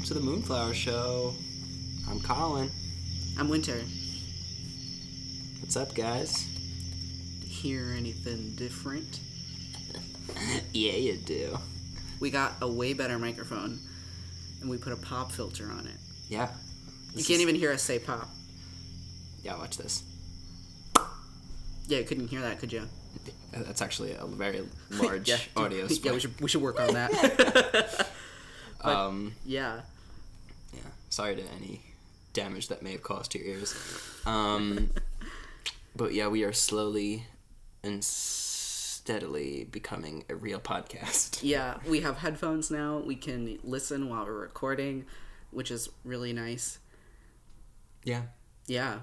to the Moonflower Show. I'm Colin. I'm Winter. What's up, guys? Hear anything different? Yeah, you do. We got a way better microphone, and we put a pop filter on it. Yeah. You can't even hear us say pop. Yeah, watch this. Yeah, you couldn't hear that, could you? That's actually a very large audio spike. Yeah, we should work on that. Yeah. Yeah. Sorry to any damage that may have caused to your ears. But yeah, we are slowly and steadily becoming a real podcast. Yeah, we have headphones now. We can listen while we're recording, which is really nice. Yeah. Yeah.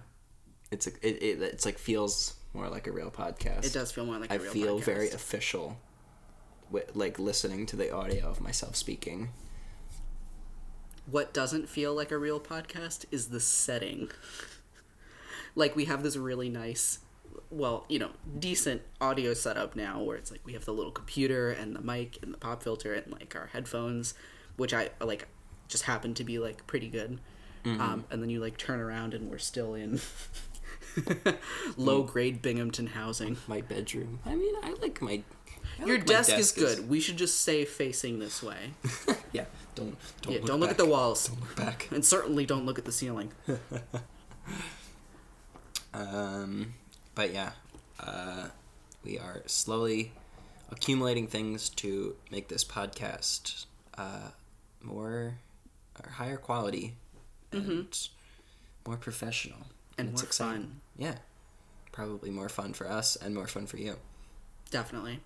It's like feels more like a real podcast. It does feel more like a real podcast. I feel very official like listening to the audio of myself speaking. What doesn't feel like a real podcast is the setting. Like, we have this really nice, well, decent audio setup now where it's like we have the little computer and the mic and the pop filter and like our headphones, which I like just happen to be like pretty good. Mm-hmm. And then you like turn around and we're still in low grade Binghamton housing. My bedroom. I mean, Your desk is good. We should just stay facing this way. Yeah. Don't look at the walls. Don't look back. And certainly don't look at the ceiling. But yeah, we are slowly accumulating things to make this podcast higher quality and more professional. And more fun. Yeah. Probably more fun for us and more fun for you. Definitely.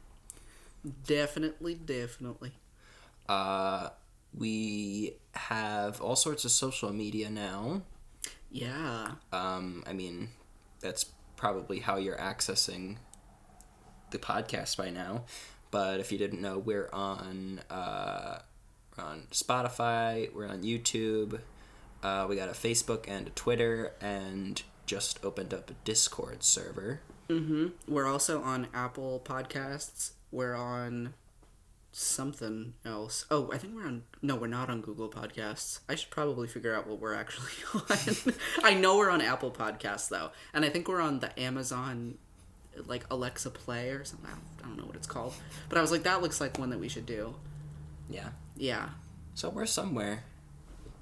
We have all sorts of social media now. Yeah. I mean, that's probably how you're accessing the podcast by now. But if you didn't know, we're on Spotify, we're on YouTube, we got a Facebook and a Twitter, and just opened up a Discord server. Mm-hmm. We're also on Apple Podcasts. We're on something else. Oh, I think we're not on Google Podcasts. I should probably figure out what we're actually on. I know we're on Apple Podcasts, though. And I think we're on the Amazon, like, Alexa Play or something. I don't know what it's called. But I was like, that looks like one that we should do. Yeah. Yeah. So we're somewhere.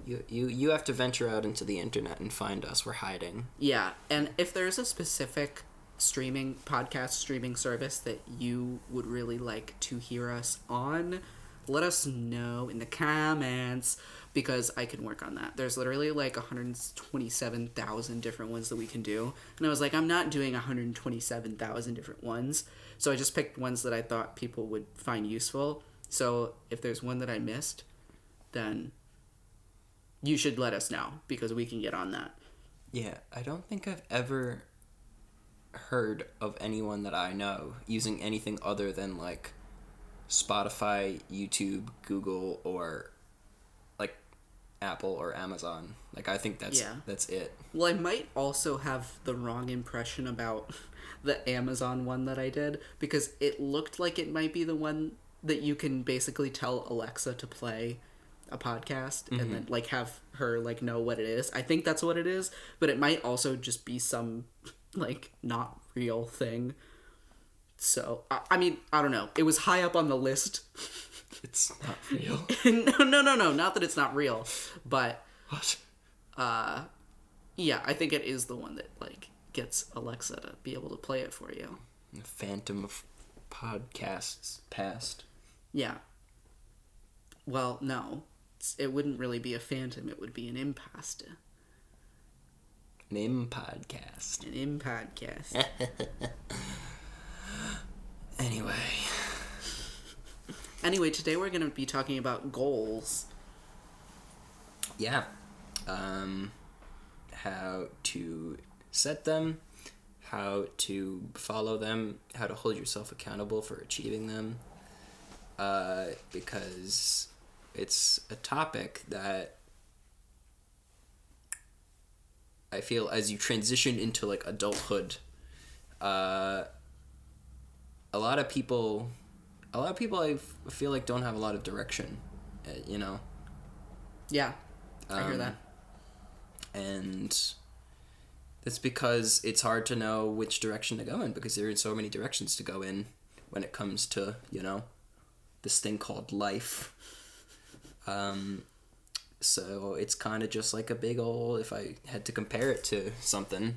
You have to venture out into the internet and find us. We're hiding. Yeah. And if there's a specific podcast streaming service that you would really like to hear us on, let us know in the comments, because I can work on that. There's literally like 127,000 different ones that we can do, and I was like, I'm not doing 127,000 different ones, so I just picked ones that I thought people would find useful. So if there's one that I missed, then you should let us know, because we can get on that. Yeah, I don't think I've ever heard of anyone that I know using anything other than like Spotify, YouTube, Google, or like Apple or Amazon. Like, I think that's it. Well, I might also have the wrong impression about the Amazon one that I did, because it looked like it might be the one that you can basically tell Alexa to play a podcast and then like have her like know what it is. I think that's what it is, but it might also just be some like not real thing. So I mean, I don't know. It was high up on the list. It's not real. No, not that it's not real, but what? Yeah, I think it is the one that like gets Alexa to be able to play it for you. The Phantom of Podcasts past. Yeah. Well, no. It wouldn't really be a phantom. It would be an impasta. An impodcast. An impodcast. Anyway, today we're going to be talking about goals. Yeah. How to set them, how to follow them, how to hold yourself accountable for achieving them. Because it's a topic that I feel as you transition into like adulthood, a lot of people I feel like don't have a lot of direction, you know? Yeah. I hear that. And it's because it's hard to know which direction to go in, because there are so many directions to go in when it comes to, this thing called life. So it's kind of just like a big old, if I had to compare it to something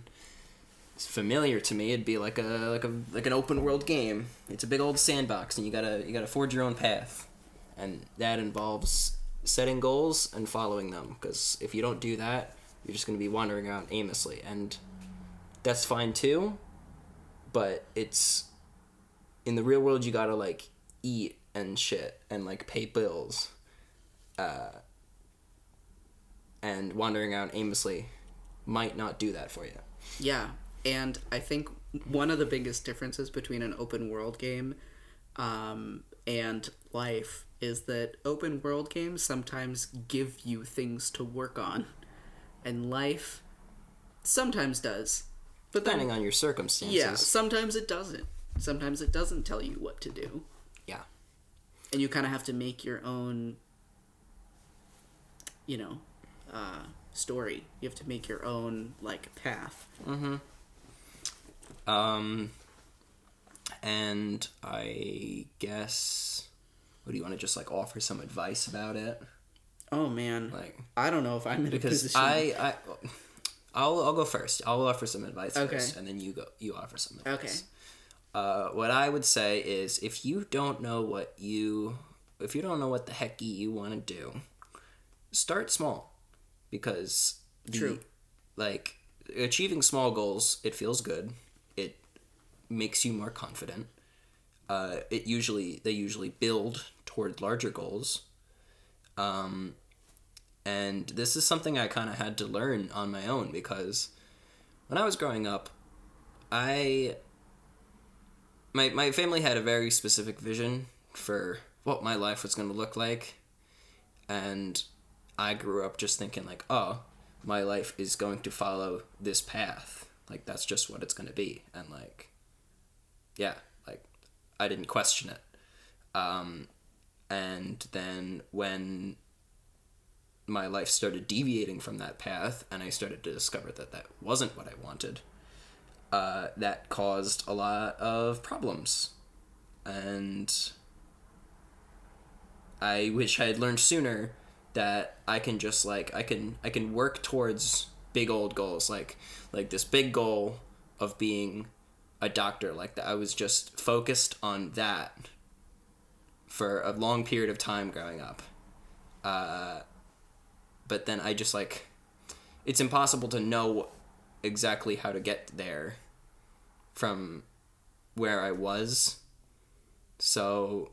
familiar to me, it'd be like an open world game. It's a big old sandbox, and you gotta forge your own path, and that involves setting goals and following them. Because if you don't do that, you're just gonna be wandering around aimlessly, and that's fine too. But it's in the real world, you gotta like eat and shit and like pay bills, and wandering around aimlessly might not do that for you. Yeah. And I think one of the biggest differences between an open world game and life is that open world games sometimes give you things to work on, and life sometimes does. But then, Depending on your circumstances. yeah, sometimes it doesn't. Sometimes it doesn't tell you what to do. Yeah. And you kind of have to make your own, story. You have to make your own, like, path. Mm-hmm. And I guess, what do you want to just like offer some advice about it? Oh man, Like, I don't know if I'm in a because position. I'll go first. I'll offer some advice Okay. first, and then you offer some advice. Okay. What I would say is, if you don't know what the heck you want to do, start small, because True. like achieving small goals, it feels good. It makes you more confident. They usually build toward larger goals. And this is something I kind of had to learn on my own, because when I was growing up, my family had a very specific vision for what my life was going to look like, and I grew up just thinking like, oh, my life is going to follow this path. Like, that's just what it's going to be. And like, yeah, like, I didn't question it. And then when my life started deviating from that path, and I started to discover that that wasn't what I wanted, that caused a lot of problems. And I wish I had learned sooner that I can just like, I can work towards big old goals, like this big goal of being a doctor. Like, that I was just focused on that for a long period of time growing up. But then I just like, it's impossible to know exactly how to get there from where I was. So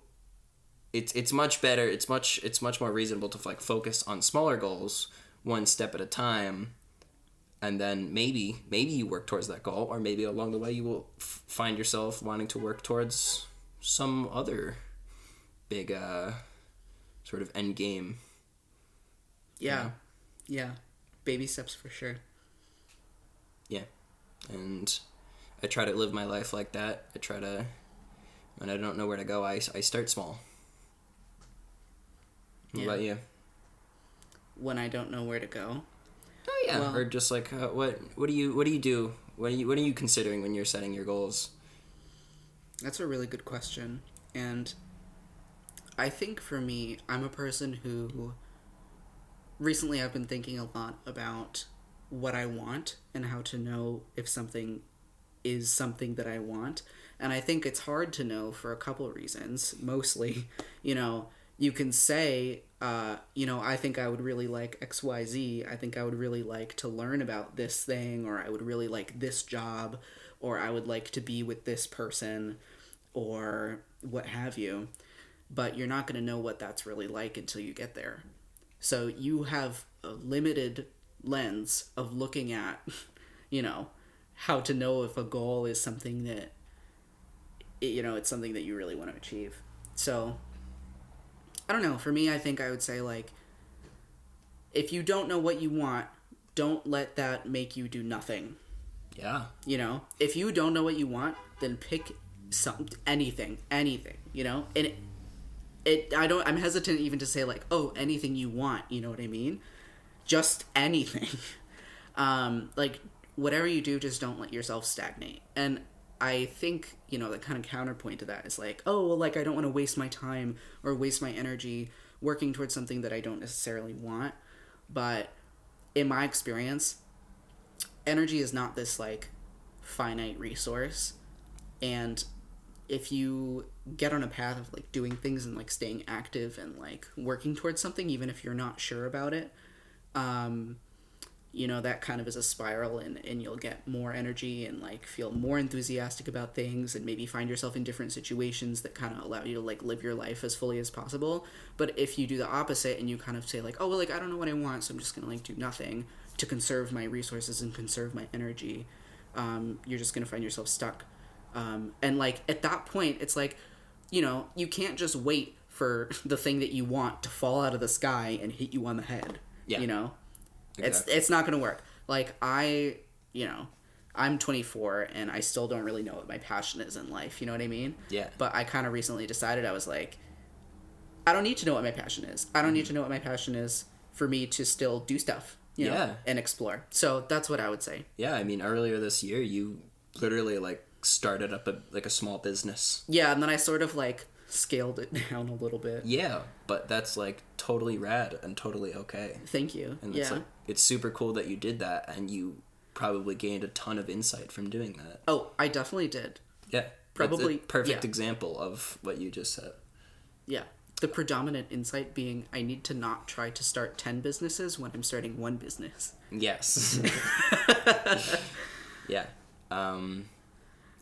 it's much better. It's much more reasonable to like focus on smaller goals, one step at a time, and then maybe you work towards that goal, or maybe along the way you will find yourself wanting to work towards some other big sort of end game. Yeah. Yeah. Baby steps for sure. Yeah. And I try to live my life like that. I try to, when I don't know where to go, I start small. What about you? When I don't know where to go. Oh yeah. Well, or just like, what do you do? What are you considering when you're setting your goals? That's a really good question. And I think for me, I'm a person who recently I've been thinking a lot about what I want and how to know if something is something that I want. And I think it's hard to know for a couple of reasons. Mostly, you can say, I think I would really like XYZ. I think I would really like to learn about this thing, or I would really like this job, or I would like to be with this person, or what have you. But you're not going to know what that's really like until you get there. So you have a limited lens of looking at, how to know if a goal is something that, it's something that you really want to achieve. So, I don't know. For me, I think I would say, like, if you don't know what you want, don't let that make you do nothing. Yeah. If you don't know what you want, then pick anything, and I'm hesitant even to say, like, oh, anything you want, you know what I mean? just anything. Like, whatever you do, just don't let yourself stagnate. And I think, you know, the kind of counterpoint to that is like, oh, well, like, I don't want to waste my time or waste my energy working towards something that I don't necessarily want. But in my experience, energy is not this, like, finite resource. And if you get on a path of, like, doing things and, like, staying active and, like, working towards something, even if you're not sure about it, you know, that kind of is a spiral, and you'll get more energy and, like, feel more enthusiastic about things and maybe find yourself in different situations that kind of allow you to, like, live your life as fully as possible. But if you do the opposite and you kind of say, like, oh, well, like, I don't know what I want, so I'm just going to, like, do nothing to conserve my resources and conserve my energy, you're just going to find yourself stuck. And, like, at that point, it's like, you know, you can't just wait for the thing that you want to fall out of the sky and hit you on the head. Yeah. You know? Exactly. It's not going to work. Like, you know, I'm 24 and I still don't really know what my passion is in life. You know what I mean? Yeah. But I kind of recently decided, I was like, I don't need to know what my passion is. I don't need to know what my passion is for me to still do stuff, you know, and explore. So that's what I would say. Yeah. I mean, earlier this year, you literally, like, started up a small business. Yeah. And then I sort of, like, scaled it down a little bit. Yeah, but that's, like, totally rad and totally okay. Thank you. And it's, like, it's super cool that you did that, and you probably gained a ton of insight from doing that. Oh, I definitely did. Yeah. Probably. Perfect example of what you just said. Yeah. The predominant insight being, I need to not try to start 10 businesses when I'm starting one business. Yes. Yeah.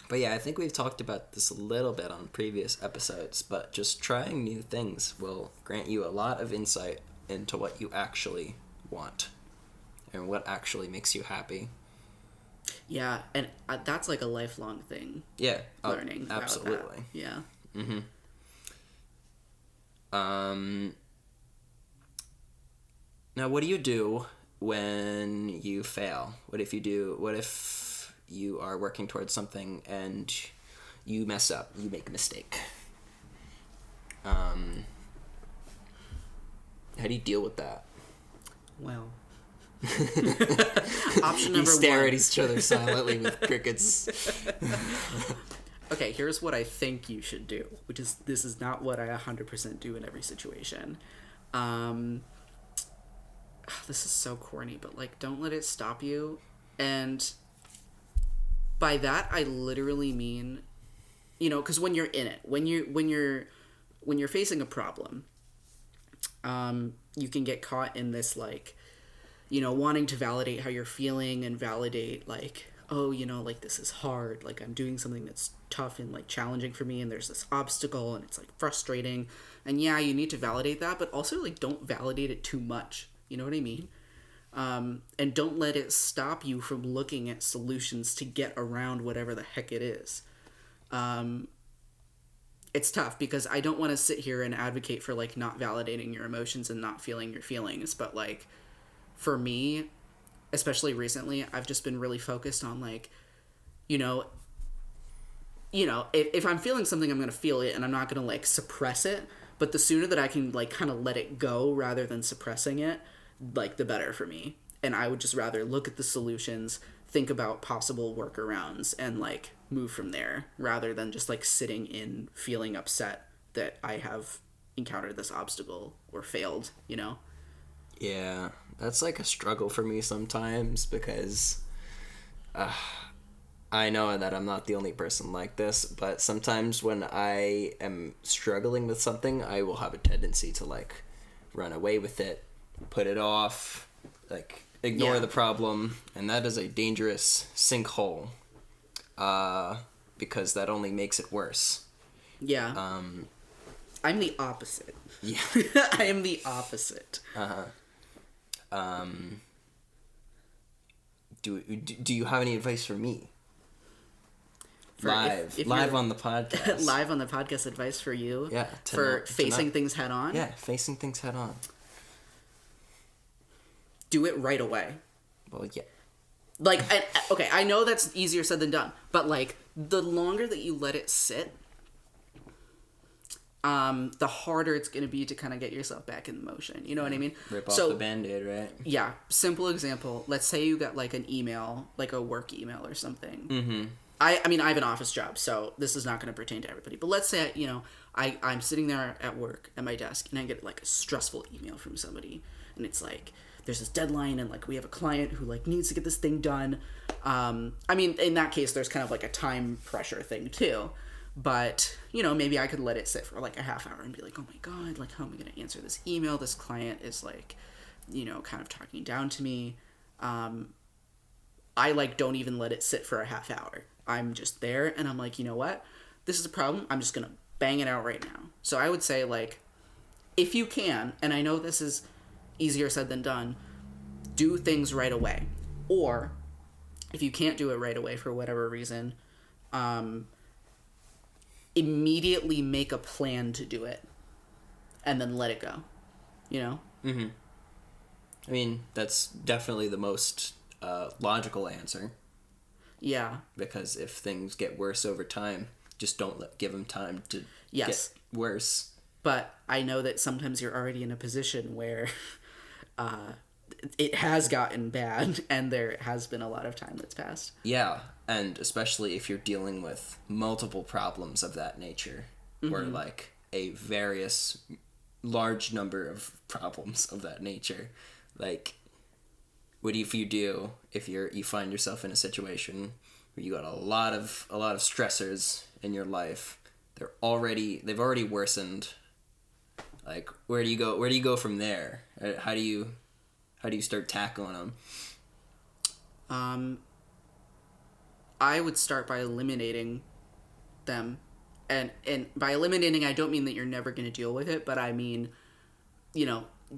But yeah, I think we've talked about this a little bit on previous episodes, but just trying new things will grant you a lot of insight into what you actually want and what actually makes you happy. Yeah, and that's like a lifelong thing. Yeah, learning. Absolutely. About that. Yeah. Mm-hmm. Now, what do you do when you fail? What if you are working towards something and you mess up, you make a mistake? How do you deal with that? Well, option number one. You stare at each other silently with crickets. Okay, here's what I think you should do, which is, this is not what I 100% do in every situation. This is so corny, but, like, don't let it stop you. And by that, I literally mean, you know, because when you're in it, when you're facing a problem, you can get caught in this, like, you know, wanting to validate how you're feeling and validate, like, oh, you know, like, this is hard, like, I'm doing something that's tough and, like, challenging for me, and there's this obstacle and it's, like, frustrating. And yeah, you need to validate that, but also, like, don't validate it too much. You know what I mean? And don't let it stop you from looking at solutions to get around whatever the heck it is. It's tough because I don't want to sit here and advocate for, like, not validating your emotions and not feeling your feelings. But, like, for me, especially recently, I've just been really focused on, like, you know, if I'm feeling something, I'm going to feel it and I'm not going to, like, suppress it. But the sooner that I can, like, kind of let it go rather than suppressing it, like, the better for me. And I would just rather look at the solutions, think about possible workarounds, and, like, move from there rather than just, like, sitting in feeling upset that I have encountered this obstacle or failed, you know? Yeah, that's, like, a struggle for me sometimes because I know that I'm not the only person like this, but sometimes when I am struggling with something, I will have a tendency to, like, run away with it, put it off, like, ignore the problem, and that is a dangerous sinkhole, because that only makes it worse. Yeah. I'm the opposite. Yeah. I am the opposite. Do you have any advice for me? If live on the podcast. Live on the podcast advice for you? Yeah. For facing things head on? Yeah, facing things head on. Do it right away. Well, yeah. Like, okay, I know that's easier said than done, but, like, the longer that you let it sit, the harder it's going to be to kind of get yourself back in motion. You know what I mean? Rip off the Band-Aid, right? Yeah. Simple example. Let's say you got like an email, like a work email or something. Mm-hmm. I mean, I have an office job, so this is not going to pertain to everybody. But let's say, I'm sitting there at work at my desk and I get like a stressful email from somebody. And it's like, there's this deadline and like we have a client who like needs to get this thing done. I mean, in that case, there's kind of like a time pressure thing too. But, maybe I could let it sit for like a half hour and be like, oh my God, like how am I going to answer this email? This client is like, kind of talking down to me. I like don't even let it sit for a half hour. I'm just there and I'm like, you know what? This is a problem. I'm just going to bang it out right now. So I would say like, if you can, and I know this is easier said than done, do things right away. Or if you can't do it right away for whatever reason, immediately make a plan to do it and then let it go. Mm-hmm. I mean, that's definitely the most logical answer. Yeah. Because if things get worse over time, just don't give them time to get worse. But I know that sometimes you're already in a position where it has gotten bad and there has been a lot of time that's passed. Yeah, and especially if you're dealing with multiple problems of that nature, mm-hmm. or like a various large number of problems of that nature. Like, what do you do if you find yourself in a situation where you got a lot of stressors in your life? They've already worsened. Like, where do you go from there? How do you start tackling them? I would start by eliminating them, and by eliminating, I don't mean that you're never going to deal with it, but I mean,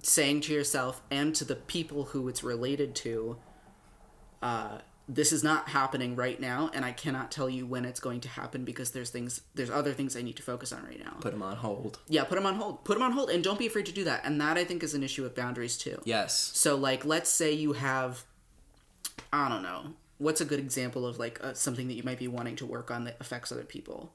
saying to yourself and to the people who it's related to, this is not happening right now, and I cannot tell you when it's going to happen because there's other things I need to focus on right now. Put them on hold. Yeah, put them on hold, and don't be afraid to do that. And that, I think, is an issue with boundaries too. Yes. So, like, let's say you have, I don't know, what's a good example of like something that you might be wanting to work on that affects other people?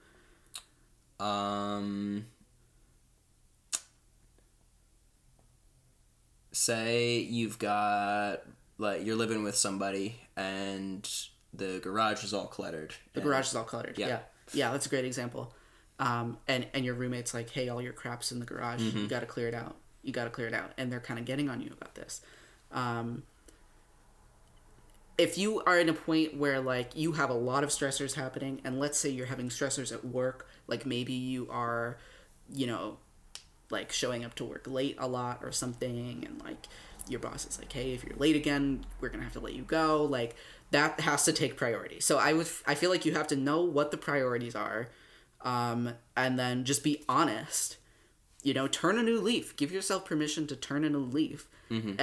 Say you've got, like, you're living with somebody and the garage is all cluttered. Yeah, that's a great example. And your roommate's like, hey, all your crap's in the garage. Mm-hmm. You got to clear it out. And they're kind of getting on you about this. If you are in a point where like you have a lot of stressors happening, and let's say you're having stressors at work, like maybe you are, like showing up to work late a lot or something, and like your boss is like, hey, if you're late again, we're gonna have to let you go. Like, that has to take priority. So I feel like you have to know what the priorities are, and then just be honest. Turn a new leaf. Give yourself permission to turn a new leaf, mm-hmm.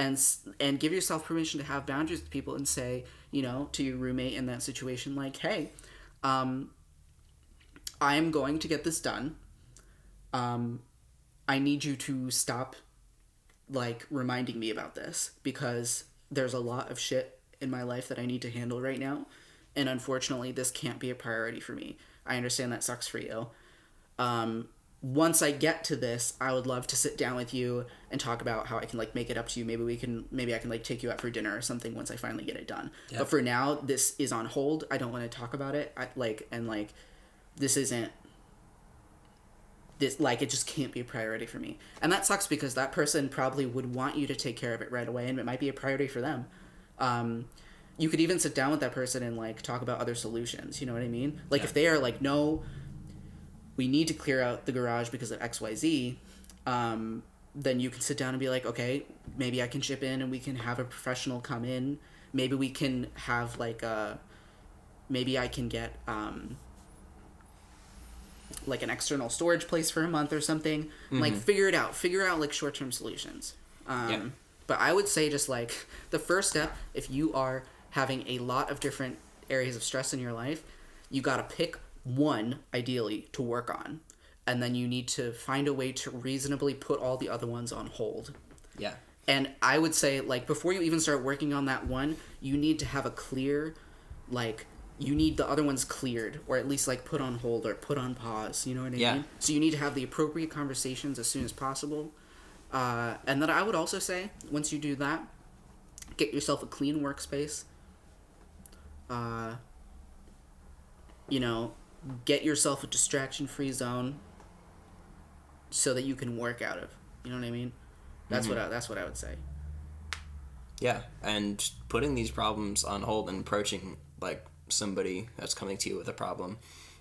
and give yourself permission to have boundaries with people and say, to your roommate in that situation, like, hey, I am going to get this done. I need you to stop, like, reminding me about this because there's a lot of shit in my life that I need to handle right now, and unfortunately, this can't be a priority for me. I understand that sucks for you. Once I get to this, I would love to sit down with you and talk about how I can like make it up to you. Maybe I can like take you out for dinner or something once I finally get it done. Yep. But for now, this is on hold. I don't want to talk about it. This isn't this, like, it just can't be a priority for me. And that sucks because that person probably would want you to take care of it right away, and it might be a priority for them. You could even sit down with that person and like talk about other solutions. You know what I mean? Like, if they are like, no, we need to clear out the garage because of XYZ, then you can sit down and be like, okay, maybe I can chip in and we can have a professional come in. Maybe we can have like maybe I can get like an external storage place for a month or something. Mm-hmm. Like, figure out like short-term solutions. But I would say just like the first step, if you are having a lot of different areas of stress in your life, you got to pick one, ideally, to work on, and then you need to find a way to reasonably put all the other ones on hold. Yeah. And I would say, like, before you even start working on that one, you need to have a clear, like, you need the other ones cleared, or at least like put on hold or put on pause. You know what I Yeah. mean? So you need to have the appropriate conversations as soon as possible. And then I would also say, once you do that, get yourself a clean workspace. You know, get yourself a distraction-free zone so that you can work out of. You know what I mean? That's what I would say. Yeah, and putting these problems on hold and approaching like somebody that's coming to you with a problem,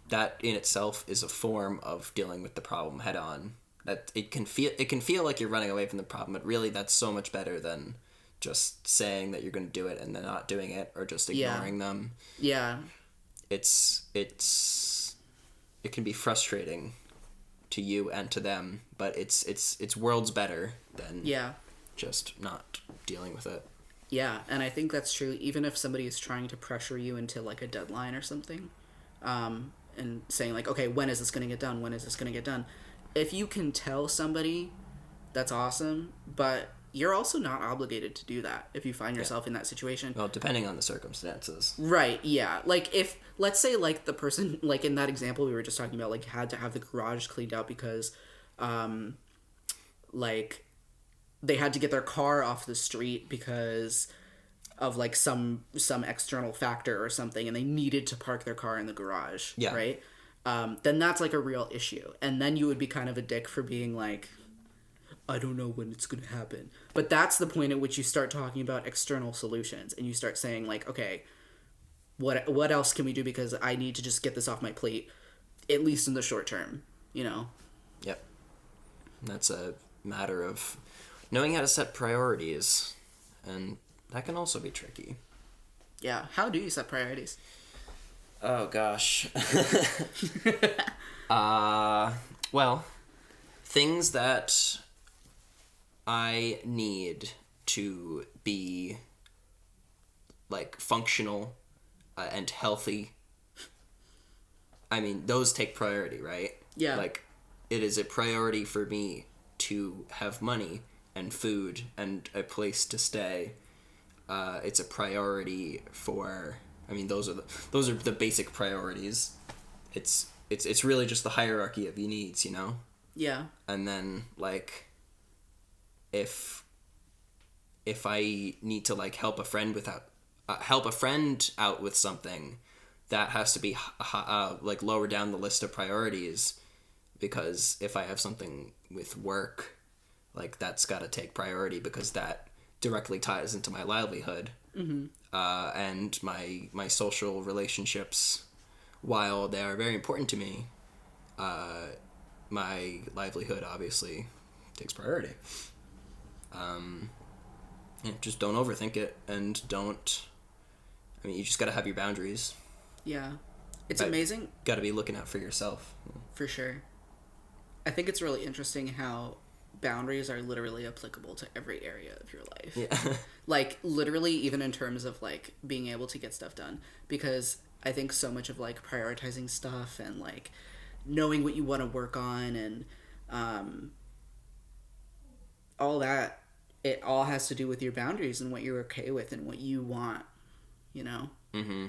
that in itself is a form of dealing with the problem head on. That it can feel like you're running away from the problem, but really that's so much better than just saying that you're going to do it and then not doing it, or just ignoring them. Yeah. It can be frustrating to you and to them, but it's worlds better than just not dealing with it. Yeah, and I think that's true. Even if somebody is trying to pressure you into like a deadline or something, and saying like, okay, when is this going to get done? When is this going to get done? If you can tell somebody, that's awesome. But you're also not obligated to do that if you find yourself in that situation. Well, depending on the circumstances. Right, yeah. Like, if, let's say, like, the person, like, in that example we were just talking about, like, had to have the garage cleaned out because, like, they had to get their car off the street because of, like, some external factor or something, and they needed to park their car in the garage, right? Then that's, like, a real issue. And then you would be kind of a dick for being, like, I don't know when it's going to happen. But that's the point at which you start talking about external solutions, and you start saying, like, okay, what else can we do, because I need to just get this off my plate, at least in the short term, you know? Yep. And that's a matter of knowing how to set priorities, and that can also be tricky. Yeah. How do you set priorities? Oh, gosh. Well, things that I need to be, like, functional and healthy. I mean, those take priority, right? Yeah. Like, it is a priority for me to have money and food and a place to stay. It's a priority for, I mean, those are the basic priorities. It's really just the hierarchy of your needs, you know? Yeah. And then, like, if I need to, like, help a friend out with something, that has to be like lower down the list of priorities, because if I have something with work, like, that's got to take priority because that directly ties into my livelihood. And my social relationships, while they are very important to me, my livelihood obviously takes priority. Just don't overthink it, and you just gotta have your boundaries. Yeah. It's amazing. Gotta be looking out for yourself. For sure. I think it's really interesting how boundaries are literally applicable to every area of your life. Yeah. Like, literally, even in terms of, like, being able to get stuff done. Because I think so much of, like, prioritizing stuff and, like, knowing what you want to work on and all that, it all has to do with your boundaries and what you're okay with and what you want, you know? Mm-hmm.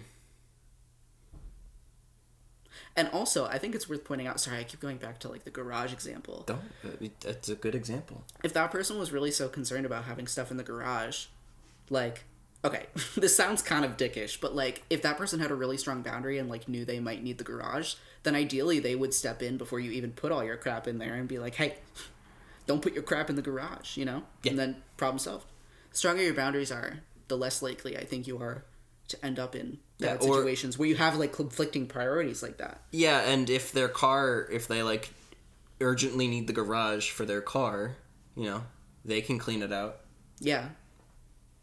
And also, I think it's worth pointing out, sorry, I keep going back to, like, the garage example. That's a good example. If that person was really so concerned about having stuff in the garage, like, okay, this sounds kind of dickish, but, like, if that person had a really strong boundary and, like, knew they might need the garage, then ideally they would step in before you even put all your crap in there and be like, hey, don't put your crap in the garage, you know? Yeah. And then problem solved. The stronger your boundaries are, the less likely I think you are to end up in bad situations where you have, like, conflicting priorities like that. Yeah, and if they, like, urgently need the garage for their car, you know, they can clean it out. Yeah.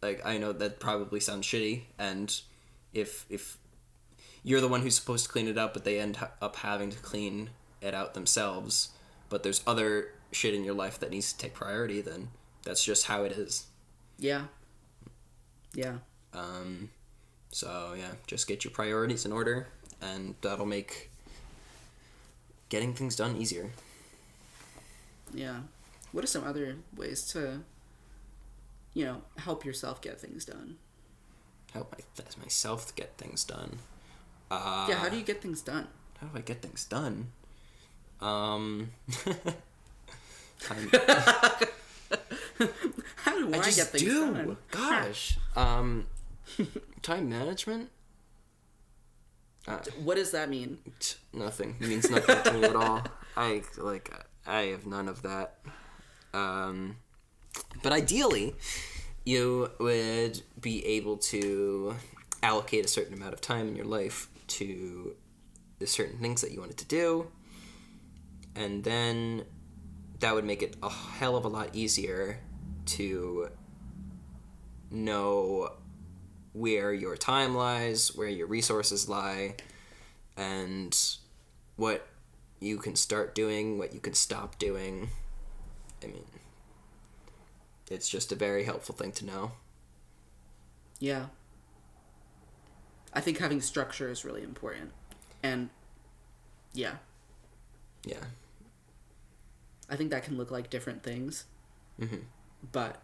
Like, I know that probably sounds shitty, and if you're the one who's supposed to clean it up, but they end up having to clean it out themselves, but there's other shit in your life that needs to take priority, then that's just how it is. Yeah. Yeah. So, yeah, just get your priorities in order, and that'll make getting things done easier. Yeah. What are some other ways to, you know, help yourself get things done? Help myself get things done. Yeah, how do you get things done? How do I get things done? Time, How do I just get things do. done? Gosh. Time management? What does that mean? Nothing. It means nothing to me at all. I have none of that. But ideally, you would be able to allocate a certain amount of time in your life to the certain things that you wanted to do, and then that would make it a hell of a lot easier to know where your time lies, where your resources lie, and what you can start doing, what you can stop doing. I mean, it's just a very helpful thing to know. Yeah. I think having structure is really important. And, yeah. Yeah. I think that can look like different things. Mm-hmm. But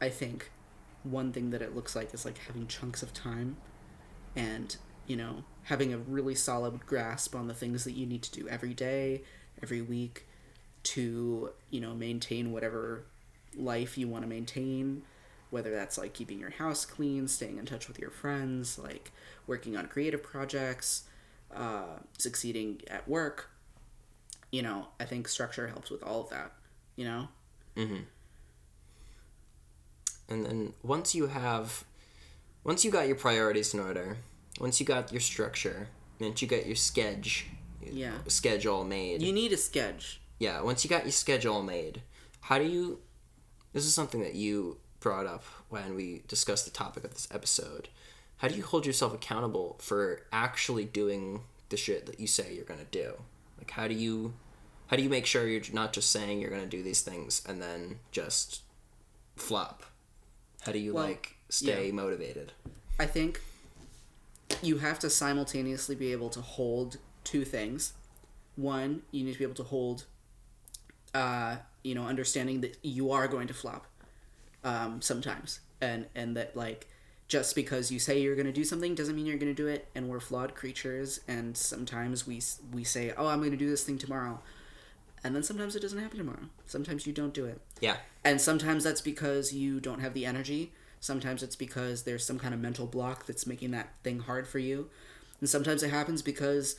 I think one thing that it looks like is like having chunks of time and, you know, having a really solid grasp on the things that you need to do every day, every week to, you know, maintain whatever life you want to maintain, whether that's like keeping your house clean, staying in touch with your friends, like working on creative projects, succeeding at work. You know, I think structure helps with all of that, you know? Mm-hmm. And then once you got your priorities in order, once you got your structure, once you got your schedule made. You need a schedule. Yeah, once you got your schedule made, this is something that you brought up when we discussed the topic of this episode. How do you hold yourself accountable for actually doing the shit that you say you're going to do? Like, how do you make sure you're not just saying you're going to do these things and then just flop? How do you, stay motivated? I think you have to simultaneously be able to hold two things. One, you need to be able to hold, understanding that you are going to flop sometimes. And that, like, just because you say you're going to do something doesn't mean you're going to do it. And we're flawed creatures. And sometimes we say, oh, I'm going to do this thing tomorrow. And then sometimes it doesn't happen tomorrow. Sometimes you don't do it. Yeah. And sometimes that's because you don't have the energy. Sometimes it's because there's some kind of mental block that's making that thing hard for you. And sometimes it happens because,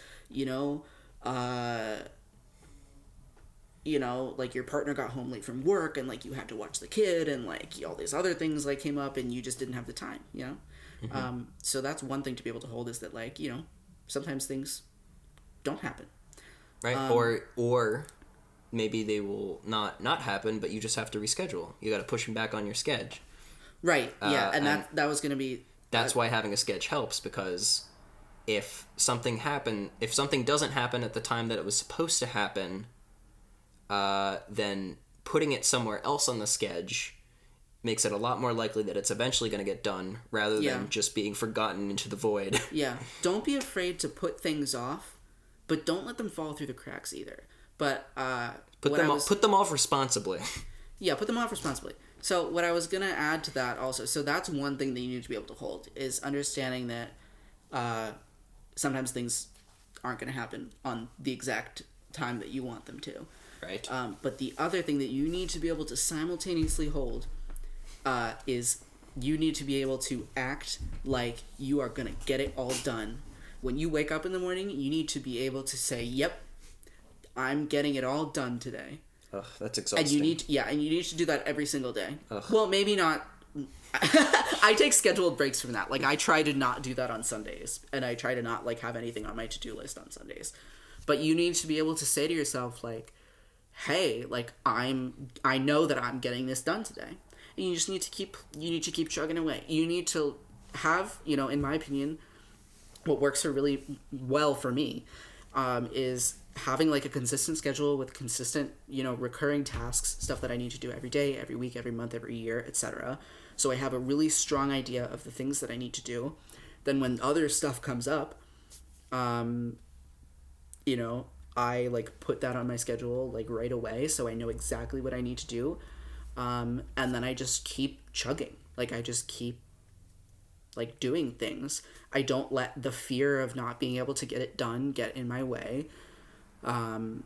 like your partner got home late from work and like you had to watch the kid and like all these other things like came up and you just didn't have the time, you know? Mm-hmm. So that's one thing to be able to hold is that like, sometimes things don't happen. Right. Or maybe they will not happen, but you just have to reschedule. You got to push them back on your schedule. Right. Yeah. And that was going to be. That's why having a schedule helps, because if something doesn't happen at the time that it was supposed to happen, then putting it somewhere else on the schedule makes it a lot more likely that it's eventually going to get done rather than just being forgotten into the void. Yeah. Don't be afraid to put things off, but don't let them fall through the cracks either. But put them off responsibly. Yeah, put them off responsibly. So what I was gonna add to that also, so that's one thing that you need to be able to hold is understanding that sometimes things aren't gonna happen on the exact time that you want them to. Right. But the other thing that you need to be able to simultaneously hold is you need to be able to act like you are gonna get it all done. When you wake up in the morning, you need to be able to say, "Yep, I'm getting it all done today." Ugh, that's exhausting. And you need to do that every single day. Ugh. Well, maybe not. I take scheduled breaks from that. Like I try to not do that on Sundays, and I try to not like have anything on my to-do list on Sundays. But you need to be able to say to yourself like, "Hey, like I know that I'm getting this done today." And you just need to keep chugging away. You need to have, in my opinion, what works really well for me is having like a consistent schedule with consistent, recurring tasks, stuff that I need to do every day, every week, every month, every year, etc. So I have a really strong idea of the things that I need to do. Then when other stuff comes up, I like put that on my schedule like right away so I know exactly what I need to do. And then I just keep chugging. Like I just keep like doing things. I don't let the fear of not being able to get it done get in my way. And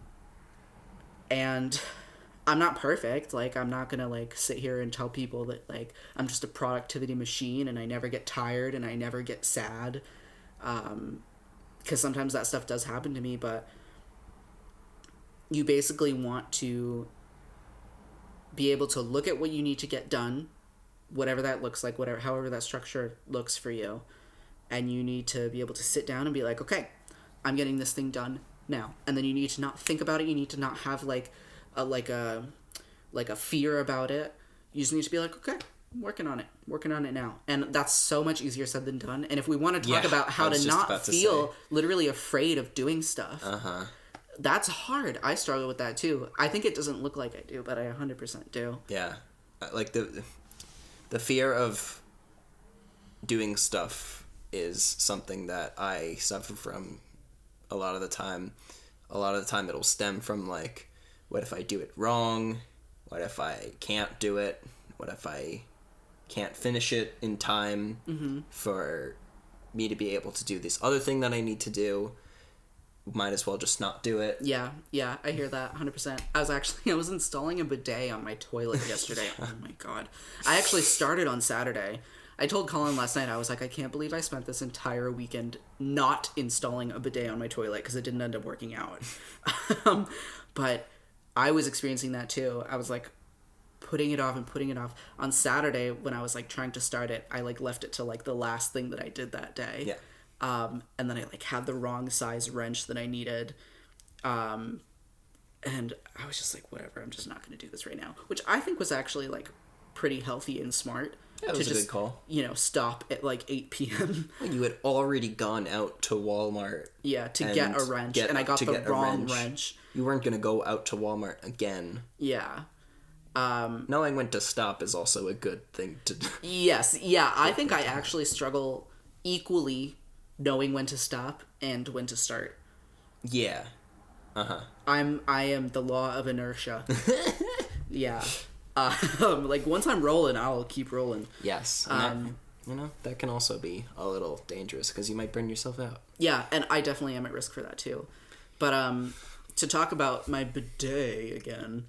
I'm not perfect. Like, I'm not gonna like sit here and tell people that like I'm just a productivity machine and I never get tired and I never get sad, because sometimes that stuff does happen to me. But you basically want to be able to look at what you need to get done, whatever that looks like, whatever, however that structure looks for you, and you need to be able to sit down and be like, okay, I'm getting this thing done now. And then you need to not think about it. You need to not have like a fear about it. You just need to be like, okay, I'm working on it now. And that's so much easier said than done. And if we want to talk about how to not feel literally afraid of doing stuff, that's hard. I struggle with that too. I think it doesn't look like I do, but I 100% do. Yeah. Like the fear of doing stuff is something that I suffer from a lot of the time. A lot of the time it'll stem from like, what if I do it wrong? What if I can't do it? What if I can't finish it in time for me to be able to do this other thing that I need to do? Might as well just not do it. Yeah, I hear that 100%. I was installing a bidet on my toilet yesterday. Oh my god. I actually started on Saturday. I told Colin last night, I was like, I can't believe I spent this entire weekend not installing a bidet on my toilet because it didn't end up working out. But I was experiencing that too. I was like putting it off. On Saturday, when I was like trying to start it, I like left it to like the last thing that I did that day. Yeah. And then I like had the wrong size wrench that I needed. And I was just like, whatever, I'm just not going to do this right now. Which I think was actually like pretty healthy and smart. That was a good call. Stop at like 8 p.m. You had already gone out to Walmart. Yeah, to get a wrench. And I got the wrong wrench. You weren't going to go out to Walmart again. Yeah. Knowing when to stop is also a good thing to do. Yes. Yeah, I think I actually struggle equally knowing when to stop and when to start. Yeah. I am the law of inertia. Yeah. Like once I'm rolling, I'll keep rolling. Yes. That can also be a little dangerous because you might burn yourself out. Yeah, and I definitely am at risk for that too. But to talk about my bidet again,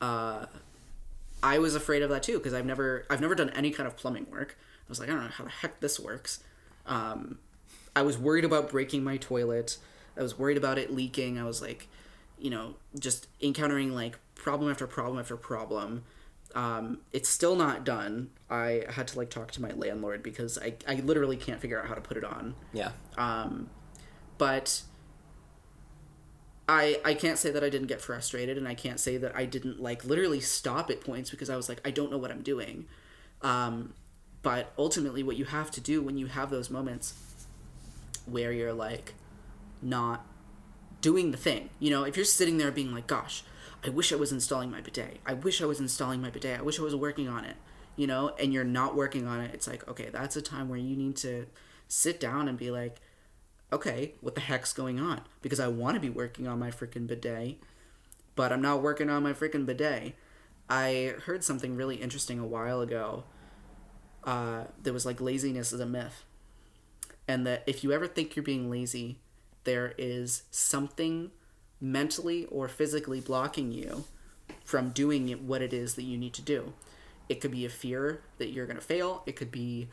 I was afraid of that too because I've never done any kind of plumbing work. I was like, I don't know how the heck this works. I was worried about breaking my toilet. I was worried about it leaking. I was like, just encountering like problem after problem after problem. It's still not done. I had to like talk to my landlord because I literally can't figure out how to put it on. Yeah. But I can't say that I didn't get frustrated, and I can't say that I didn't like literally stop at points because I was like, I don't know what I'm doing. But ultimately what you have to do when you have those moments where you're like not doing the thing, if you're sitting there being like, gosh, I wish I was installing my bidet. I wish I was working on it, and you're not working on it. It's like, okay, that's a time where you need to sit down and be like, okay, what the heck's going on? Because I want to be working on my freaking bidet, but I'm not working on my freaking bidet. I heard something really interesting a while ago. There was like laziness is a myth. And that if you ever think you're being lazy, there is something mentally or physically blocking you from doing what it is that you need to do. It could be a fear that you're going to fail. It could be,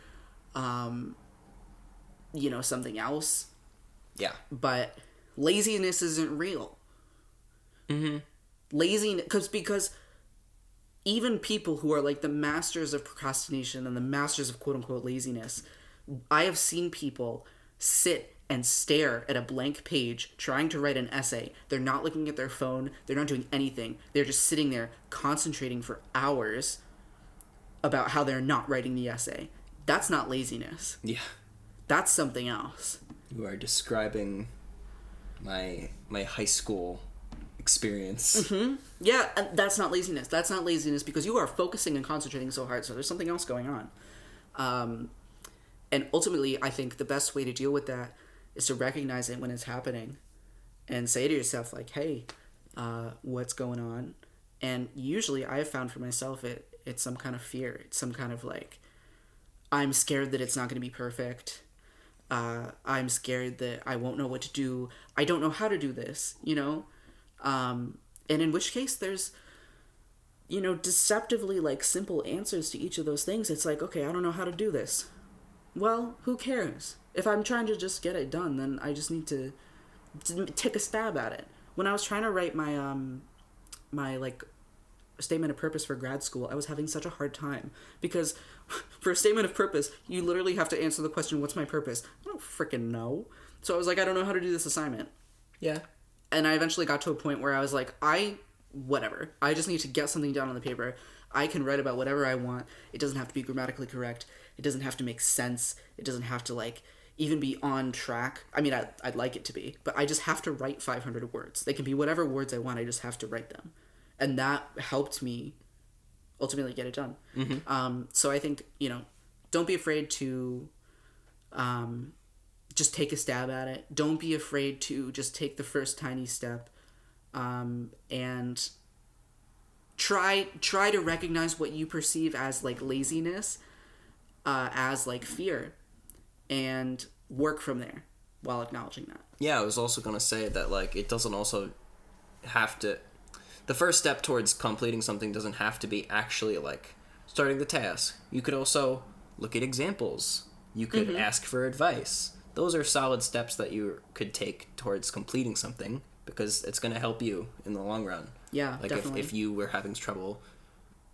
something else. Yeah. But laziness isn't real. Mm-hmm. Laziness, because even people who are like the masters of procrastination and the masters of quote unquote laziness, I have seen people sit and stare at a blank page trying to write an essay. They're not looking at their phone. They're not doing anything. They're just sitting there concentrating for hours about how they're not writing the essay. That's not laziness. Yeah. That's something else. You are describing my high school experience. Mm-hmm. Yeah, and that's not laziness. That's not laziness because you are focusing and concentrating so hard, so there's something else going on. And ultimately, I think the best way to deal with that is to recognize it when it's happening and say to yourself, like, hey, what's going on? And usually I have found for myself it's some kind of fear. It's some kind of like, I'm scared that it's not going to be perfect. I'm scared that I won't know what to do. I don't know how to do this, you know? And in which case there's, you know, deceptively like simple answers to each of those things. It's like, okay, I don't know how to do this. Well, who cares? If I'm trying to just get it done, then I just need to take a stab at it. When I was trying to write my my like statement of purpose for grad school, I was having such a hard time because for a statement of purpose, you literally have to answer the question, "What's my purpose?" I don't freaking know. So I was like, I don't know how to do this assignment. Yeah. And I eventually got to a point where I was like, whatever. I just need to get something down on the paper. I can write about whatever I want. It doesn't have to be grammatically correct. It doesn't have to make sense. It doesn't have to like even be on track. I mean, I'd like it to be, but I just have to write 500 words. They can be whatever words I want. I just have to write them. And that helped me ultimately get it done. Mm-hmm. So I think, you know, don't be afraid to just take a stab at it. Don't be afraid to just take the first tiny step, and try to recognize what you perceive as like laziness, as like fear, and work from there while acknowledging that. Yeah, I was also going to say that, like, it doesn't also have to... The first step towards completing something doesn't have to be actually, like, starting the task. You could also look at examples. You could ask for advice. Those are solid steps that you could take towards completing something because it's going to help you in the long run. Yeah, like definitely. If you were having trouble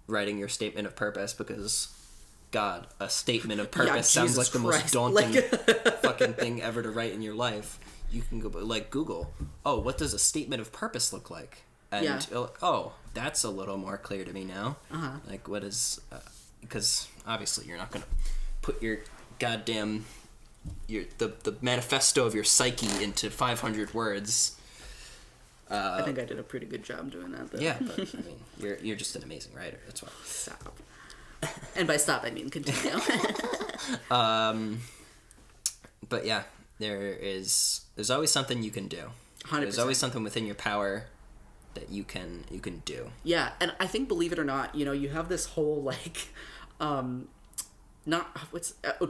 writing your statement of purpose because... God, a statement of purpose sounds Jesus like the Christ. most daunting fucking thing ever to write in your life. You can go, like, Google, oh, what does a statement of purpose look like? And, oh, that's a little more clear to me now. Uh-huh. Like, what is... because, obviously, you're not going to put your goddamn... the manifesto of your psyche into 500 words. I think I did a pretty good job doing that, though. Yeah, but, I mean, you're just an amazing writer. That's why. Stop. And by stop, I mean continue. But yeah, there's always something you can do. 100%. There's always something within your power that you can do. Yeah, and I think, believe it or not, you know, you have this whole like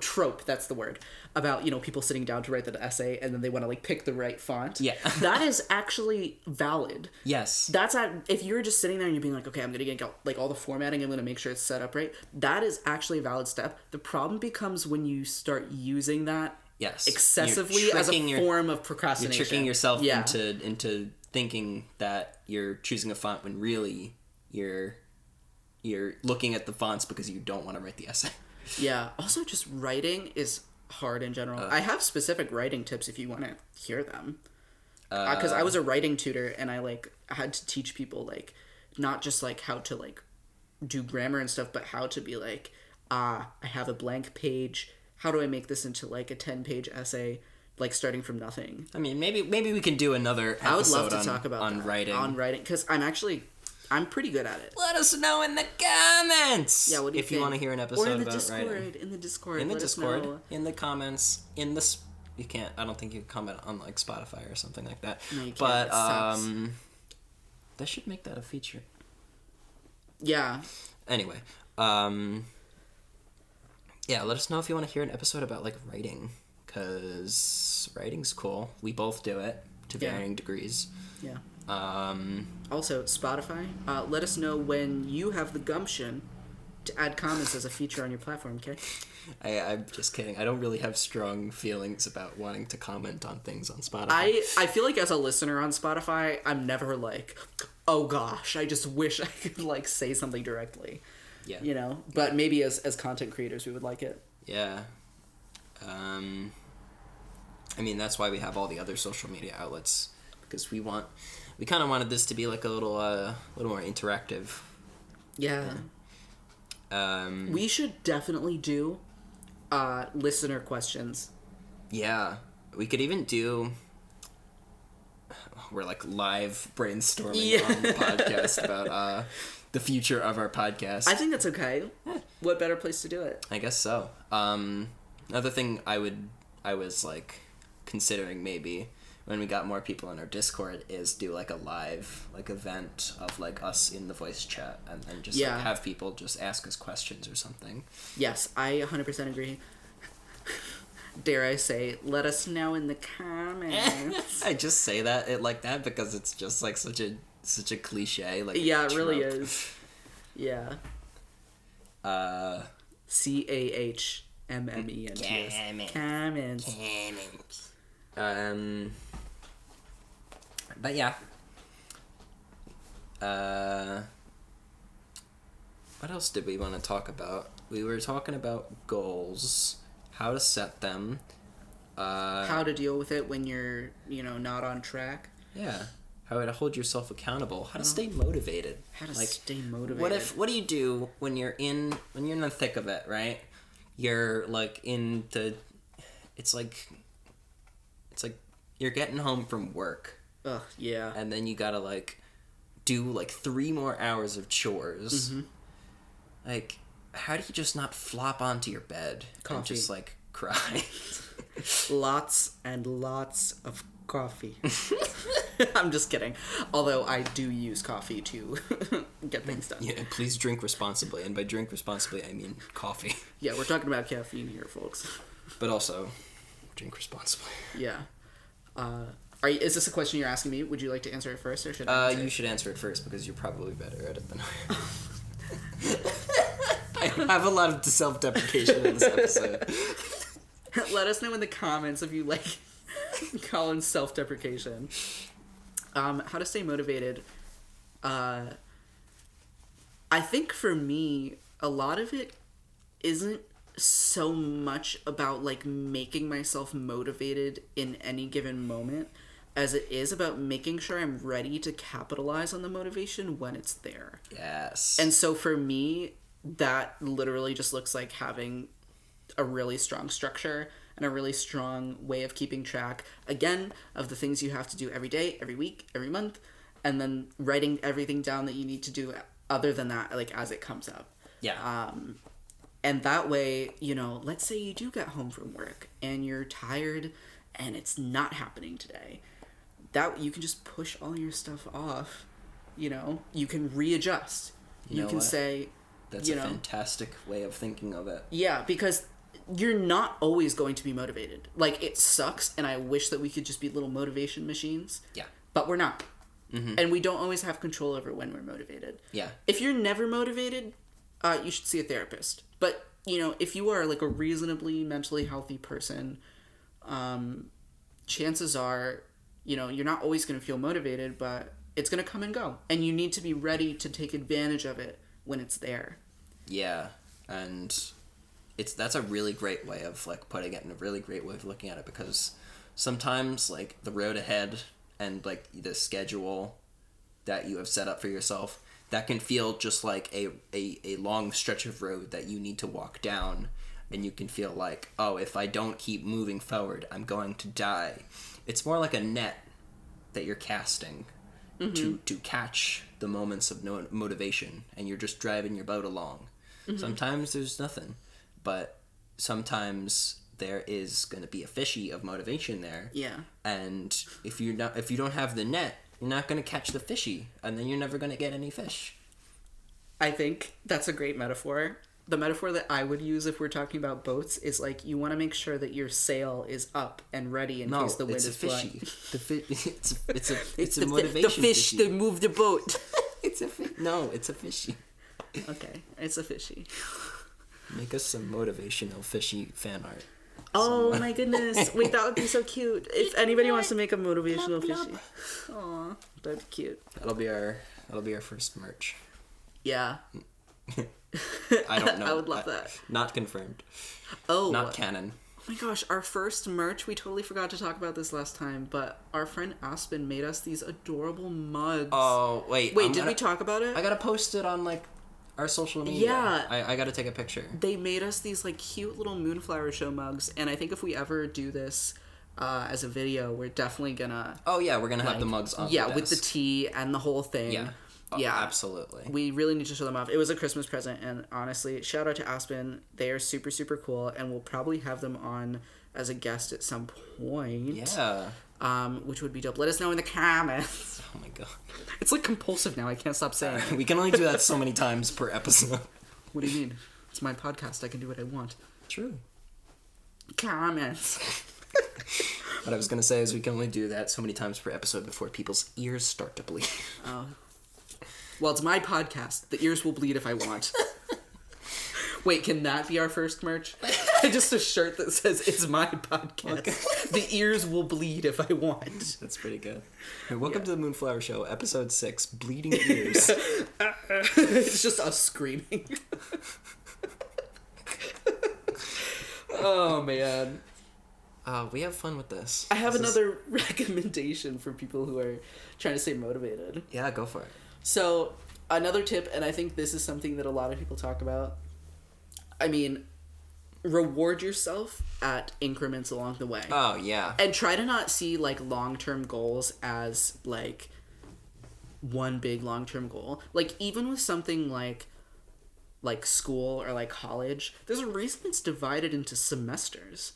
trope, that's the word, about, you know, people sitting down to write the essay and then they want to like pick the right font. Yeah. That is actually valid. Yes. If you're just sitting there and you're being like, okay, I'm gonna get like all the formatting, I'm gonna make sure it's set up right, that is actually a valid step. The problem becomes when you start using that excessively as a form of procrastination. You're tricking yourself into thinking that you're choosing a font when really you're looking at the fonts because you don't want to write the essay. Yeah. Also, just writing is hard in general. I have specific writing tips if you want to hear them. Because I was a writing tutor and I like had to teach people like not just like how to like do grammar and stuff, but how to be like, I have a blank page. How do I make this into like a 10-page essay, like starting from nothing? I mean, maybe we can do another episode I would love to talk about on that, writing. on writing, because I'm pretty good at it. Let us know in the comments. Yeah, what do you if think? you want to hear an episode or in the about Discord, writing. In the Discord. In the let us Discord, know. in the comments, you can't. I don't think you can comment on like Spotify or something like that. No, you can't. But It sucks. they should make that a feature. Yeah. Anyway, yeah, let us know if you want to hear an episode about like writing, because writing's cool. We both do it to varying degrees. Yeah. Also, Spotify, let us know when you have the gumption to add comments as a feature on your platform, okay? I'm just kidding. I don't really have strong feelings about wanting to comment on things on Spotify. I feel like as a listener on Spotify, I'm never like, oh gosh, I just wish I could like say something directly. Yeah. You know? But maybe as content creators, we would like it. Yeah. I mean, that's why we have all the other social media outlets, because we kind of wanted this to be like a little more interactive. Yeah. We should definitely do listener questions. Yeah. We could even do... We're like live brainstorming on the podcast about the future of our podcast. I think that's okay. What better place to do it? I guess so. Another thing I was like considering maybe when we got more people in our Discord is do like a live like event of like us in the voice chat and then just like have people just ask us questions or something. Yes, I 100% agree. Dare I say, let us know in the comments. I just say that like that because it's just like such a cliche. Like yeah, it really is. Yeah. CAHMMENTS. Comments. But yeah. What else did we want to talk about? We were talking about goals, how to set them, how to deal with it when you're, not on track. Yeah. How to hold yourself accountable. How to stay motivated. How to stay motivated. What do you do when you're in the thick of it, right? You're like in the it's like you're getting home from work. Ugh, yeah. And then you gotta like do like 3 more hours of chores. Mm-hmm. Like, how do you just not flop onto your bed and just like cry? Lots and lots of coffee. I'm just kidding. Although I do use coffee to get things done. Yeah, please drink responsibly. And by drink responsibly, I mean coffee. Yeah, we're talking about caffeine here, folks. But also, drink responsibly. Yeah. Is this a question you're asking me? Would you like to answer it first, or should I? You should answer it first because you're probably better at it than I am. I have a lot of self-deprecation in this episode. Let us know in the comments if you like Colin's self-deprecation. How to stay motivated. I think for me, a lot of it isn't so much about like making myself motivated in any given moment as it is about making sure I'm ready to capitalize on the motivation when it's there. Yes. And so for me, that literally just looks like having a really strong structure and a really strong way of keeping track, again, of the things you have to do every day, every week, every month, and then writing everything down that you need to do other than that, like, as it comes up. Yeah. And that way, let's say you do get home from work and you're tired and it's not happening today. That you can just push all your stuff off. You can readjust. You can say... That's a fantastic way of thinking of it. Yeah, because you're not always going to be motivated. Like, it sucks, and I wish that we could just be little motivation machines. Yeah. But we're not. Mm-hmm. And we don't always have control over when we're motivated. Yeah. If you're never motivated, you should see a therapist. But, if you are, like, a reasonably mentally healthy person, chances are, you're not always going to feel motivated, but it's going to come and go. And you need to be ready to take advantage of it when it's there. Yeah, and that's a really great way of like putting it, and a really great way of looking at it, because sometimes like the road ahead and like the schedule that you have set up for yourself, that can feel just like a long stretch of road that you need to walk down, and you can feel like, oh, if I don't keep moving forward, I'm going to die. It's more like a net that you're casting. Mm-hmm. to catch the moments of motivation, and you're just driving your boat along. Mm-hmm. Sometimes there's nothing, but sometimes there is going to be a fishy of motivation there. Yeah. And if you don't have the net, you're not going to catch the fishy, and then you're never going to get any fish. I think that's a great metaphor. The metaphor that I would use if we're talking about boats is like, you want to make sure that your sail is up and ready in case the wind is blowing. It's a motivation. The fish that move the boat. It's a fishy. Okay, it's a fishy. Make us some motivational fishy fan art. Oh my goodness! Wait, that would be so cute. If anybody wants to make a motivational fishy, aw, that'd be cute. That'll be our first merch. Yeah. I don't know. I would love that. Not confirmed. Oh. Not canon. Oh my gosh, our first merch, we totally forgot to talk about this last time, but our friend Aspen made us these adorable mugs. Oh, wait. Did we talk about it? I gotta post it on, like, our social media. Yeah. I gotta take a picture. They made us these, like, cute little Moonflower Show mugs, and I think if we ever do this as a video, we're definitely gonna... Oh, yeah, we're gonna have the mugs on. Yeah, with the tea and the whole thing. Yeah. Yeah. Absolutely. We really need to show them off. It was a Christmas present, and honestly, shout out to Aspen. They are super, super cool, and we'll probably have them on as a guest at some point. Yeah. Which would be dope. Let us know in the comments. Oh my god. It's like compulsive now. I can't stop saying it. We can only do that so many times per episode. What do you mean? It's my podcast. I can do what I want. True. Comments. What I was gonna say is we can only do that so many times per episode before people's ears start to bleed. Oh. Well, it's my podcast. The ears will bleed if I want. Wait, can that be our first merch? Just a shirt that says, it's my podcast. Okay. The ears will bleed if I want. That's pretty good. Hey, welcome to the Moonflower Show, episode 6, Bleeding Ears. It's just us screaming. Oh, man. We have fun with this. I have another recommendation for people who are trying to stay motivated. Yeah, go for it. So, another tip, and I think this is something that a lot of people talk about. I mean, reward yourself at increments along the way. Oh, yeah. And try to not see, like, long-term goals as, like, one big long-term goal. Like, even with something like school or, like, college, there's a reason it's divided into semesters,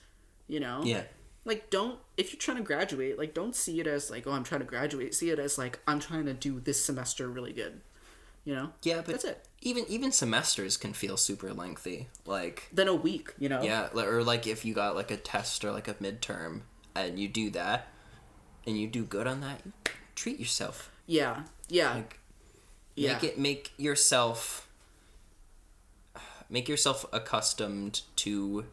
you know? Yeah. Like, if you're trying to graduate, like, don't see it as, like, oh, I'm trying to graduate. See it as, like, I'm trying to do this semester really good. You know? Yeah, but that's it. Even semesters can feel super lengthy. Like, then a week, you know? Yeah, or like if you got like a test or like a midterm and you do that and you do good on that, you treat yourself. Yeah. Yeah. Like, yeah. Make yourself accustomed to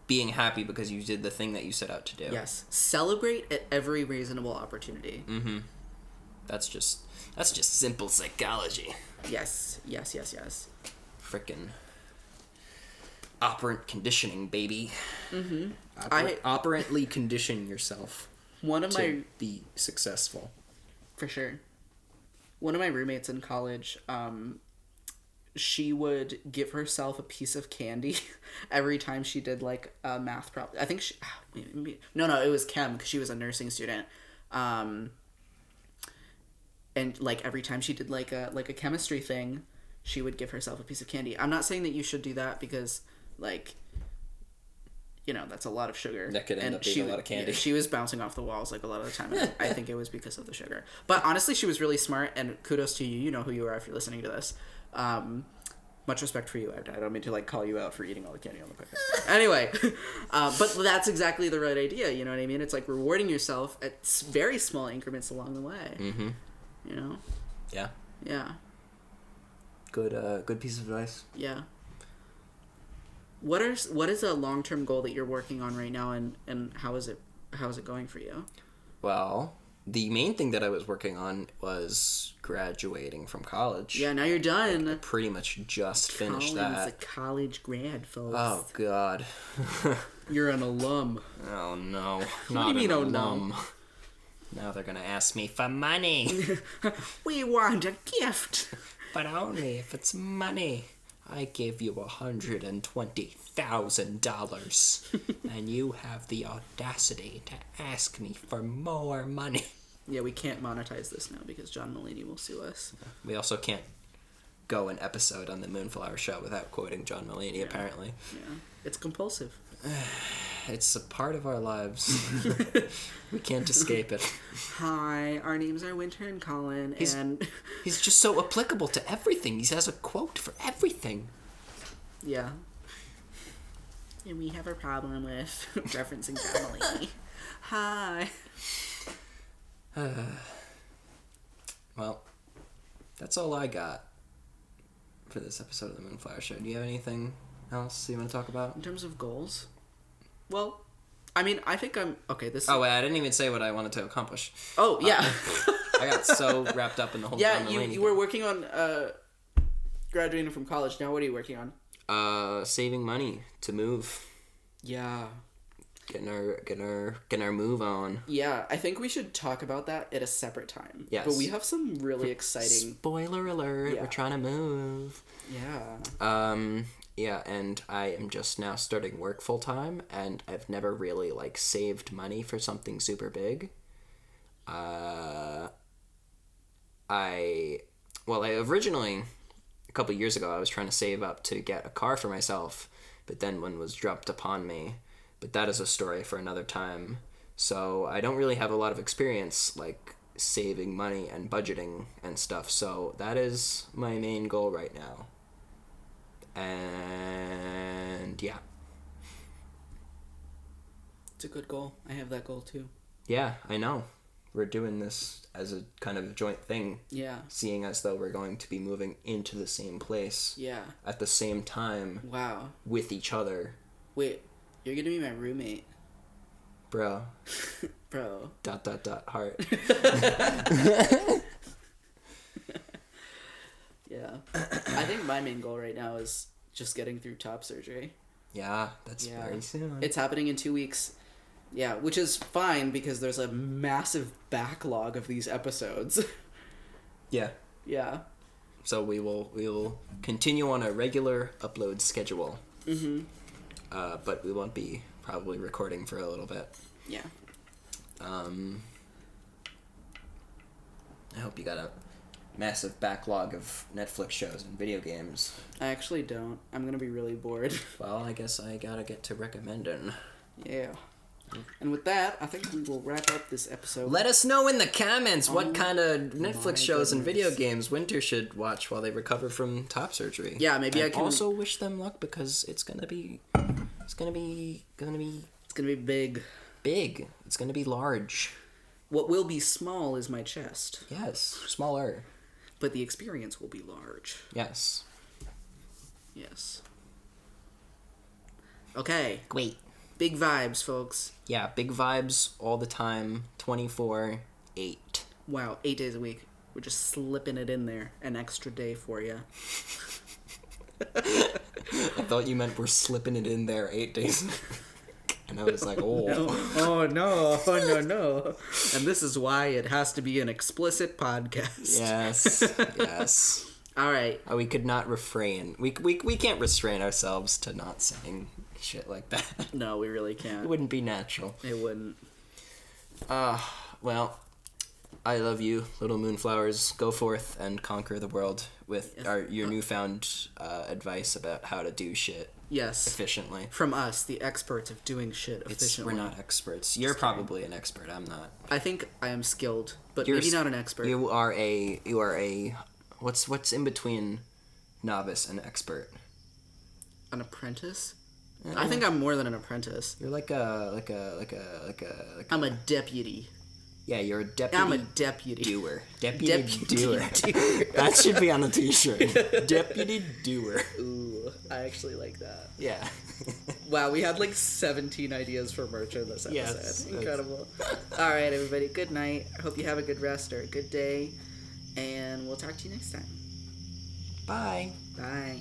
being happy because you did the thing that you set out to do. Yes. Celebrate at every reasonable opportunity. Mm-hmm. That's just simple psychology. Yes. Frickin' operant conditioning, baby. Mm-hmm. Operantly condition yourself to be successful. For sure. One of my roommates in college, she would give herself a piece of candy every time she did, like, a math problem. I think she... No, it was chem, because she was a nursing student. And, like, every time she did, like a chemistry thing, she would give herself a piece of candy. I'm not saying that you should do that because, like, you know, that's a lot of sugar. That could end up being a lot of candy. Yeah, she was bouncing off the walls, like, a lot of the time. And I think it was because of the sugar. But honestly, she was really smart, and kudos to you. You know who you are if you're listening to this. Much respect for you. I don't mean to, like, call you out for eating all the candy on the podcast. Anyway, but that's exactly the right idea. You know what I mean? It's like rewarding yourself at very small increments along the way. Mm-hmm. You know? Yeah. Yeah. Good piece of advice. Yeah. What is a long-term goal that you're working on right now, and how is it going for you? Well, the main thing that I was working on was graduating from college. Yeah, now you're done. I pretty much just finished that. Colin's a college grad, folks. Oh, God. You're an alum. Oh, no. What do you mean, oh, no? Now they're gonna ask me for money. We want a gift. But only if it's money. I gave you $120,000. And you have the audacity to ask me for more money. Yeah, we can't monetize this now because John Mulaney will sue us. We also can't go an episode on the Moonflower Show without quoting John Mulaney, apparently. Yeah, it's compulsive. It's a part of our lives. We can't escape it. Hi, our names are Winter and Colin, and... He's just so applicable to everything. He has a quote for everything. Yeah. And we have a problem with referencing John Mulaney. Hi. Well, that's all I got for this episode of the Moonflower Show. Do you have anything else you want to talk about? In terms of goals? Well, I mean, I think I'm... Okay, this... Oh, wait, I didn't even say what I wanted to accomplish. Oh, yeah. I got so wrapped up in the whole John Mulaney you were working on graduating from college. Now what are you working on? Saving money to move. Yeah. Getting our move on. Yeah, I think we should talk about that at a separate time. Yes. But we have some really exciting... Spoiler alert, yeah. We're trying to move. Yeah. Yeah, and I am just now starting work full time, and I've never really, like, saved money for something super big. I Well, I originally, a couple years ago, I was trying to save up to get a car for myself, but then one was dropped upon me. But that is a story for another time. So I don't really have a lot of experience, like, saving money and budgeting and stuff. So that is my main goal right now. And yeah. It's a good goal. I have that goal too. Yeah, I know. We're doing this as a kind of joint thing. Yeah. Seeing as though we're going to be moving into the same place. Yeah. At the same time. Wow. With each other. Wait, you're gonna be my roommate. Bro. Bro. ... heart. Yeah. I think my main goal right now is just getting through top surgery. Yeah, that's very soon. It's happening in 2 weeks. Yeah, which is fine because there's a massive backlog of these episodes. Yeah. Yeah. So we will continue on a regular upload schedule. Mm-hmm. But we won't be probably recording for a little bit. Yeah. I hope you got a massive backlog of Netflix shows and video games. I actually don't. I'm gonna be really bored. Well, I guess I gotta get to recommending. Yeah. And with that, I think we will wrap up this episode. Let us know in the comments what kind of Netflix shows and video games Winter should watch while they recover from top surgery. Yeah, maybe and I can also wish them luck because it's gonna be big. Big. It's gonna be large. What will be small is my chest. Yes, smaller. But the experience will be large. Yes. Yes. Okay. Great. Big vibes, folks. Yeah, big vibes all the time, 24/8. Wow, 8 days a week. We're just slipping it in there. An extra day for you. I thought you meant we're slipping it in there 8 days. And I was like, oh. No. Oh, no. Oh, no. And this is why it has to be an explicit podcast. Yes. Yes. All right. We could not refrain. We can't restrain ourselves to not saying shit like that. No, we really can't. It wouldn't be natural. It wouldn't. Well, I love you, little moonflowers. Go forth and conquer the world with your newfound advice about how to do shit. Yes. Efficiently. From us, the experts of doing shit efficiently. We're not experts. You're probably an expert. I'm not. I think I am skilled, but maybe not an expert. You are a. What's in between novice and expert? An apprentice? I think I'm more than an apprentice. You're like a. I'm a deputy. Yeah, you're a deputy. I'm a deputy. Doer. Deputy doer. That should be on a t-shirt. Deputy doer. Ooh, I actually like that. Yeah. Wow, we had like 17 ideas for merch in this episode. Yes. Incredible. All right, everybody. Good night. I hope you have a good rest or a good day. And we'll talk to you next time. Bye. Bye.